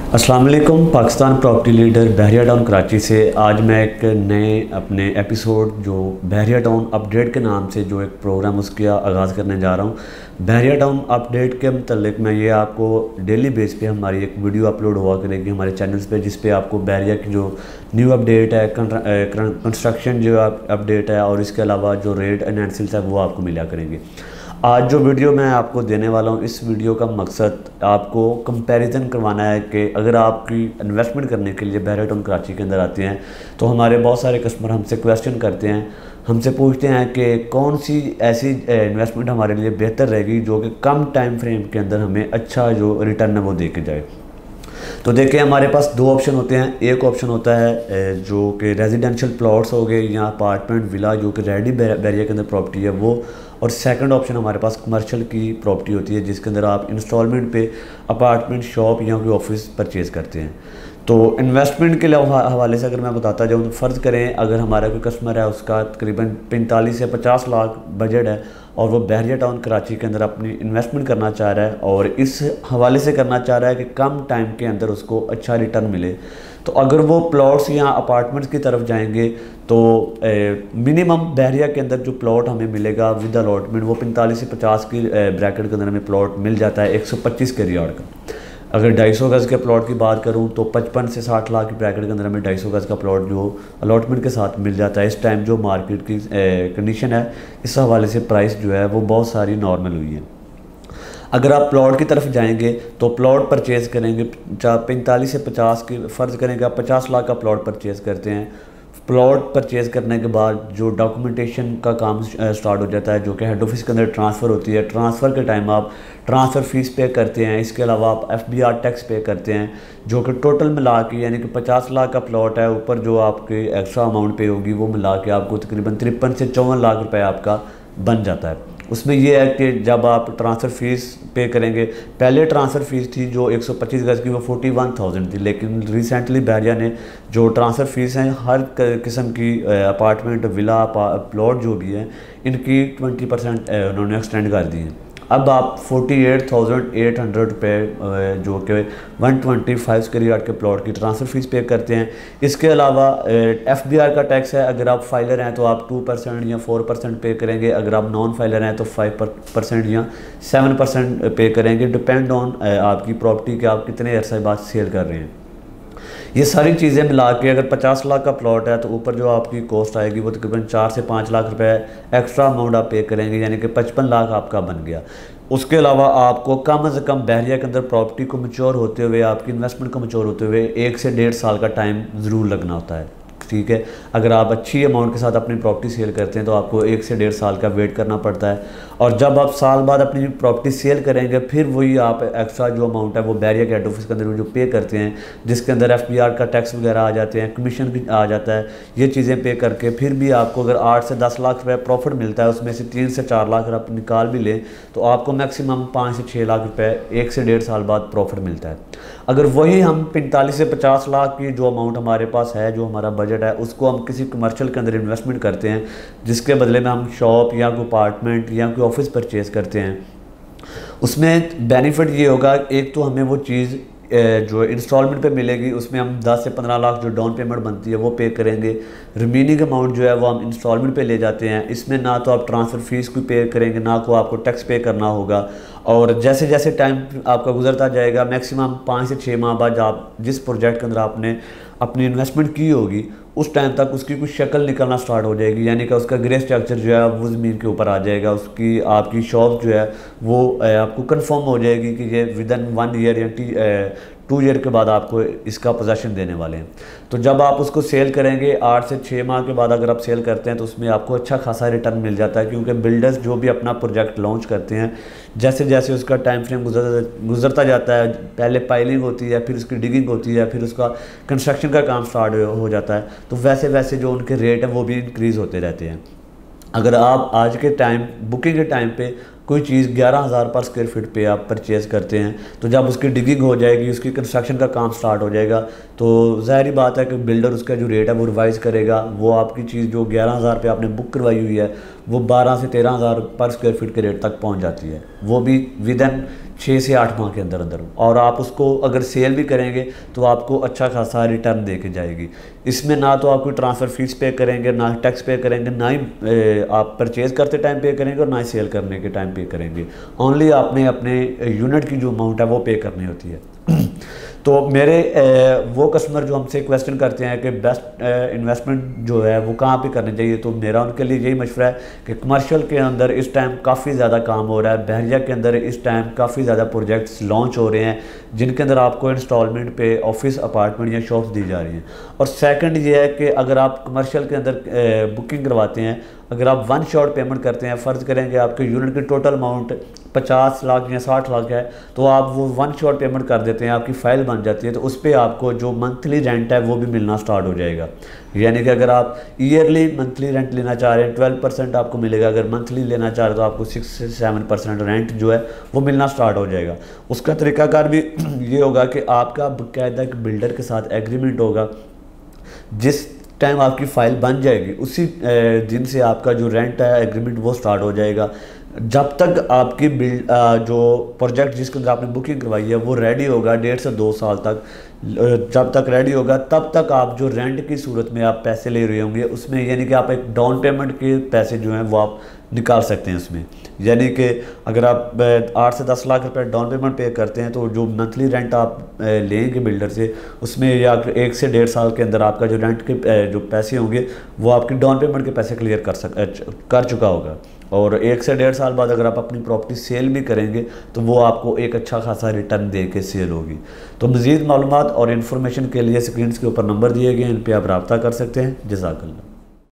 अस्सलाम वालेकुम। Pakistan property leader बहरिया town Karachi से आज मैं एक नए अपने एपिसोड जो बहरिया टाउन अपडेट के नाम से जो एक प्रोग्राम उसका आगाज़ करने जा रहा हूँ। बहरिया टाउन अपडेट के मतलब मैं ये आपको डेली बेस पे हमारी एक वीडियो अपलोड हुआ करेगी हमारे चैनल्स पे, जिस पे आपको बहरिया की जो न्यू अपडेट है, कंस्ट्रक्शन जो अपडेट है और इसके अलावा जो रेट एनालिसिस है वो आपको मिला करेंगे। आज जो वीडियो मैं आपको देने वाला हूँ, इस वीडियो का मकसद आपको कंपैरिजन करवाना है कि अगर आपकी इन्वेस्टमेंट करने के लिए बहरिया टाउन कराची के अंदर आते हैं तो हमारे बहुत सारे कस्टमर हमसे क्वेश्चन करते हैं, हमसे पूछते हैं कि कौन सी ऐसी इन्वेस्टमेंट हमारे लिए बेहतर रहेगी जो कि कम टाइम फ्रेम के अंदर हमें अच्छा जो रिटर्न है वो दे के जाए। तो देखिए, हमारे पास दो ऑप्शन होते हैं। एक ऑप्शन होता है जो कि रेजिडेंशियल प्लॉट्स हो गए या अपार्टमेंट विला जो कि रेडी बहरिया के अंदर प्रॉपर्टी है वो, और सेकंड ऑप्शन हमारे पास कमर्शियल की प्रॉपर्टी होती है जिसके अंदर आप इंस्टॉलमेंट पे अपार्टमेंट, शॉप या कोई ऑफिस परचेज़ करते हैं। तो इन्वेस्टमेंट के हवाले से अगर मैं बताता जाऊँ तो फ़र्ज़ करें अगर हमारा कोई कस्टमर है उसका तकरीबन 45 से 50 लाख बजट है और वो बहरिया टाउन कराची के अंदर अपनी इन्वेस्टमेंट करना चाह रहा है और इस हवाले से करना चाह रहा है कि कम टाइम के अंदर उसको अच्छा रिटर्न मिले, तो अगर वो प्लॉट्स या अपार्टमेंट्स की तरफ जाएंगे तो मिनिमम बहरिया के अंदर जो प्लॉट हमें मिलेगा विद अलॉटमेंट वो 45 से 50 की ब्रैकेट के अंदर हमें प्लॉट मिल जाता है 125 के रियार्ड का। अगर 250 गज़ के प्लॉट की बात करूं तो 55 से 60 लाख की ब्रैकेट के अंदर हमें 250 गज़ का प्लॉट जो अलॉटमेंट के साथ मिल जाता है। इस टाइम जो मार्केट की कंडीशन है, इस हवाले से प्राइस जो है वो बहुत सारी नॉर्मल हुई है। अगर आप प्लॉट की तरफ जाएंगे तो प्लॉट परचेज़ करेंगे 45 से 50 की, फ़र्ज़ करेंगे आप 50 लाख का प्लॉट परचेज़ करते हैं। प्लॉट परचेज़ करने के बाद जो डॉक्यूमेंटेशन का काम स्टार्ट हो जाता है जो कि हेड ऑफिस के अंदर ट्रांसफ़र होती है। ट्रांसफ़र के टाइम आप ट्रांसफ़र फ़ीस पे करते हैं, इसके अलावा आप FBR टैक्स पे करते हैं जो कि टोटल मिला के यानी कि 50 लाख का प्लॉट है, ऊपर जो आपके एक्स्ट्रा अमाउंट पे होगी वो मिला के आपको तकरीबन 53 से 54 लाख रुपए आपका बन जाता है। उसमें यह है कि जब आप ट्रांसफ़र फ़ीस पे करेंगे, पहले ट्रांसफ़र फ़ीस थी जो 125 गज़ की वो 41,000 थी, लेकिन रिसेंटली बहरिया ने जो ट्रांसफ़र फ़ीस हैं हर किस्म की अपार्टमेंट, विला, प्लॉट जो भी है इनकी 20% उन्होंने एक्सटेंड कर दी है। अब आप 48,800 रुपये जो कि 125 स्क्वायर यार्ड के प्लॉट की ट्रांसफ़र फ़ीस पे करते हैं। इसके अलावा FBR का टैक्स है, अगर आप फाइलर हैं तो आप 2% या 4% पे करेंगे, अगर आप नॉन फाइलर हैं तो 5% या 7% पे करेंगे, डिपेंड ऑन आपकी प्रॉपर्टी के आप कितने अरसे बाद सेल कर रहे हैं। ये सारी चीज़ें मिला के अगर 50 लाख का प्लॉट है तो ऊपर जो आपकी कॉस्ट आएगी वो तकरीबन 4 से 5 लाख रुपए एक्स्ट्रा अमाउंट आप पे करेंगे, यानी कि 55 लाख आपका बन गया। उसके अलावा आपको कम से कम बहरिया के अंदर प्रॉपर्टी को मैच्योर होते हुए, आपकी इन्वेस्टमेंट को मैच्योर होते हुए 1 से 1.5 साल का टाइम ज़रूर लगना होता है। ठीक है, अगर आप अच्छी अमाउंट के साथ अपनी प्रॉपर्टी सेल करते हैं तो आपको 1 से 1.5 साल का वेट करना पड़ता है, और जब आप साल बाद अपनी प्रॉपर्टी सेल करेंगे फिर वही आप एक्स्ट्रा जो अमाउंट है वो बहरिया के हेड ऑफिस के अंदर जो पे करते हैं, जिसके अंदर FBR का टैक्स वगैरह आ जाते हैं, कमीशन भी आ जाता है, ये चीज़ें पे करके फिर भी आपको अगर 8 से 10 लाख रुपये प्रॉफिट मिलता है, उसमें से 3 से 4 लाख आप निकाल भी लें तो आपको मैक्सिमम 5 से 6 लाख रुपये 1 से 1.5 साल बाद प्रॉफिट मिलता है। अगर वही हम 45 से 50 लाख की जो अमाउंट हमारे पास है, जो हमारा बजट है, उसको हम किसी कमर्शियल के अंदर इन्वेस्टमेंट करते हैं जिसके बदले में हम शॉप या कोई अपार्टमेंट या कोई ऑफिस परचेज़ करते हैं, उसमें बेनिफिट ये होगा, एक तो हमें वो चीज़ जो इंस्टॉलमेंट पे मिलेगी उसमें हम 10 से 15 लाख जो डाउन पेमेंट बनती है वो पे करेंगे, रिमेनिंग अमाउंट जो है वो हम इंस्टॉलमेंट पे ले जाते हैं। इसमें ना तो आप ट्रांसफ़र फ़ीस को पे करेंगे, ना को आपको टैक्स पे करना होगा, और जैसे जैसे टाइम आपका गुजरता जाएगा मैक्सिमम 5 से 6 माह बाद आप जिस प्रोजेक्ट के अंदर आपने अपनी इन्वेस्टमेंट की होगी उस टाइम तक उसकी कुछ शक्ल निकलना स्टार्ट हो जाएगी, यानी कि उसका ग्रे स्ट्रक्चर जो है वो ज़मीन के ऊपर आ जाएगा, उसकी आपकी शॉप जो है वो आपको कंफर्म हो जाएगी कि ये विदिन 1 ईयर या 2 ईयर के बाद आपको इसका पोजेसन देने वाले हैं। तो जब आप उसको सेल करेंगे 8 से 6 माह के बाद अगर आप सेल करते हैं तो उसमें आपको अच्छा खासा रिटर्न मिल जाता है, क्योंकि बिल्डर्स जो भी अपना प्रोजेक्ट लॉन्च करते हैं जैसे जैसे उसका टाइम फ्रेम गुजरता जाता है, पहले पाइलिंग होती है, फिर उसकी डिगिंग होती है, फिर उसका कंस्ट्रक्शन का काम स्टार्ट हो जाता है, तो वैसे वैसे जो उनके रेट हैं वो भी इंक्रीज़ होते रहते हैं। अगर आप आज के टाइम बुकिंग के टाइम पे कोई चीज़ 11,000 पर स्क्वायर फीट पे आप परचेज़ करते हैं तो जब उसकी डिगिंग हो जाएगी, उसकी कंस्ट्रक्शन का काम स्टार्ट हो जाएगा, तो ज़ाहिर बात है कि बिल्डर उसका जो रेट है वो रिवाइज़ करेगा, वो आपकी चीज़ जो 11,000 पे आपने बुक करवाई हुई है वो 12 से 13,000 पर स्क्वायर फीट के रेट तक पहुंच जाती है, वो भी विदिन 6 से 8 माह के अंदर अंदर, और आप उसको अगर सेल भी करेंगे तो आपको अच्छा खासा रिटर्न दे के जाएगी। इसमें ना तो आप कोई ट्रांसफ़र फ़ीस पे करेंगे, ना टैक्स पे करेंगे, ना ही आप परचेज़ करते टाइम पे करेंगे और ना ही सेल करने के टाइम पे करेंगे। ओनली आपने अपने यूनिट की जो अमाउंट है वो पे करनी होती है। तो मेरे वो कस्टमर जो हमसे क्वेश्चन करते हैं कि बेस्ट इन्वेस्टमेंट जो है वो कहाँ पे करनी चाहिए, तो मेरा उनके लिए यही मशवरा है कि कमर्शियल के अंदर इस टाइम काफ़ी ज़्यादा काम हो रहा है। बहरिया के अंदर इस टाइम काफ़ी ज़्यादा प्रोजेक्ट्स लॉन्च हो रहे हैं जिनके अंदर आपको इंस्टॉलमेंट पे ऑफिस, अपार्टमेंट या शॉप्स दी जा रही हैं। और सेकंड ये है कि अगर आप कमर्शियल के अंदर बुकिंग करवाते हैं, अगर आप वन शॉट पेमेंट करते हैं, फ़र्ज़ करेंगे आपके यूनिट की टोटल अमाउंट 50 लाख या 60 लाख है, तो आप वो वन शॉट पेमेंट कर देते हैं, आपकी फ़ाइल बन जाती है, तो उस पर आपको जो मंथली रेंट है वो भी मिलना स्टार्ट हो जाएगा। यानी कि अगर आप ईयरली मंथली रेंट लेना चाह रहे हैं 12% आपको मिलेगा, अगर मंथली लेना चाह रहे हैं तो आपको 6 से 7% रेंट जो है वो मिलना स्टार्ट हो जाएगा। उसका तरीकाकार भी ये होगा कि आपका बाकायदा एक बिल्डर के साथ एग्रीमेंट होगा। जिस टाइम आपकी फ़ाइल बन जाएगी उसी दिन से आपका जो रेंट है एग्रीमेंट वो स्टार्ट हो जाएगा। जब तक आपकी जो प्रोजेक्ट जिसके अंदर आपने बुकिंग करवाई है वो रेडी होगा, 1.5 से 2 साल तक जब तक रेडी होगा तब तक आप जो रेंट की सूरत में आप पैसे ले रहे होंगे उसमें, यानी कि आप एक डाउन पेमेंट के पैसे जो हैं वो आप निकाल सकते हैं उसमें। यानी कि अगर आप 8 से 10 लाख रुपए डाउन पेमेंट पे करते हैं तो जो मंथली रेंट आप लेंगे बिल्डर से उसमें या 1 से 1.5 साल के अंदर आपका जो रेंट के जो पैसे होंगे वो आपकी डाउन पेमेंट के पैसे क्लियर कर चुका होगा। और 1 से 1.5 साल बाद अगर आप अपनी प्रॉपर्टी सेल भी करेंगे तो वो आपको एक अच्छा खासा रिटर्न दे के सेल होगी। तो मज़ीद मालूमात और इन्फॉर्मेशन के लिए स्क्रीन के ऊपर नंबर दिए गए हैं, इन पर आप रब्ता कर सकते हैं। जज़ाकल्लाह।